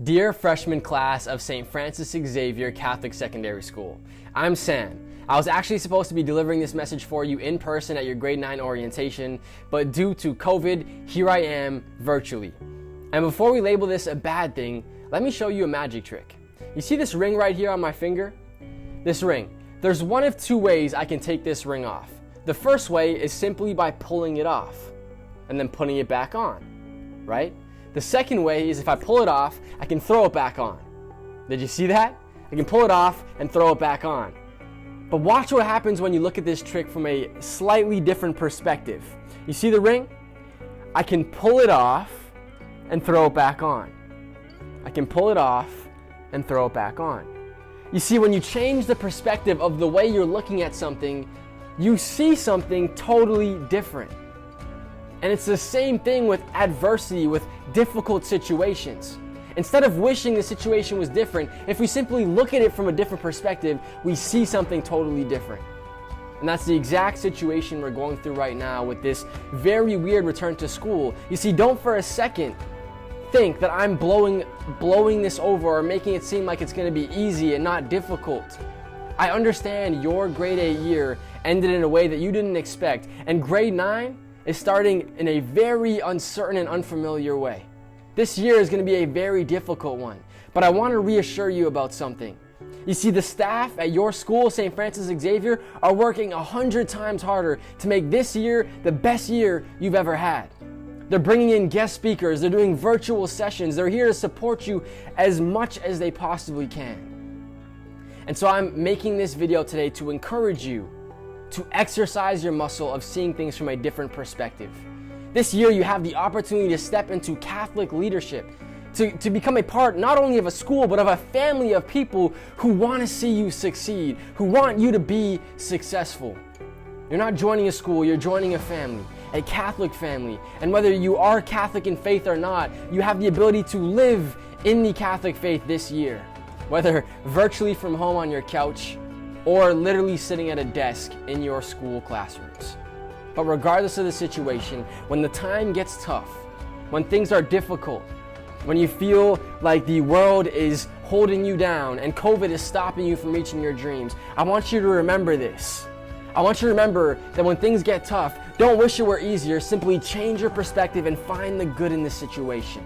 Dear freshman class of St. Francis Xavier Catholic Secondary School, I'm Sam. I was actually supposed to be delivering this message for you in person at your grade 9 orientation, but due to COVID, here I am virtually. And before we label this a bad thing, let me show you a magic trick. You see this ring right here on my finger? This ring. There's one of two ways I can take this ring off. The first way is simply by pulling it off and then putting it back on, right? The second way is if I pull it off, I can throw it back on. Did you see that? I can pull it off and throw it back on. But watch what happens when you look at this trick from a slightly different perspective. You see the ring? I can pull it off and throw it back on. I can pull it off and throw it back on. You see, when you change the perspective of the way you're looking at something, you see something totally different. And it's the same thing with adversity, with difficult situations. Instead of wishing the situation was different, if we simply look at it from a different perspective, we see something totally different. And that's the exact situation we're going through right now with this very weird return to school. You see, don't for a second think that I'm blowing this over or making it seem like it's going to be easy and not difficult. I understand your grade 8 year ended in a way that you didn't expect, and grade 9 is starting in a very uncertain and unfamiliar way. This year is going to be a very difficult one, but I want to reassure you about something. You see, the staff at your school, St. Francis Xavier, are working 100 times harder to make this year the best year you've ever had. They're bringing in guest speakers, they're doing virtual sessions, they're here to support you as much as they possibly can. And so I'm making this video today to encourage you to exercise your muscle of seeing things from a different perspective. This year you have the opportunity to step into Catholic leadership, to become a part not only of a school but of a family of people who want to see you succeed, who want you to be successful. You're not joining a school, you're joining a family, a Catholic family. And whether you are Catholic in faith or not, you have the ability to live in the Catholic faith this year, whether virtually from home on your couch or literally sitting at a desk in your school classrooms. But regardless of the situation, when the time gets tough, when things are difficult, when you feel like the world is holding you down and COVID is stopping you from reaching your dreams, I want you to remember this. I want you to remember that when things get tough, don't wish it were easier, simply change your perspective and find the good in the situation.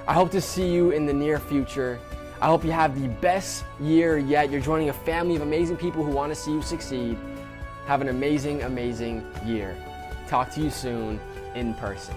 I hope to see you in the near future. I hope you have the best year yet. You're joining a family of amazing people who want to see you succeed. Have an amazing, amazing year. Talk to you soon in person.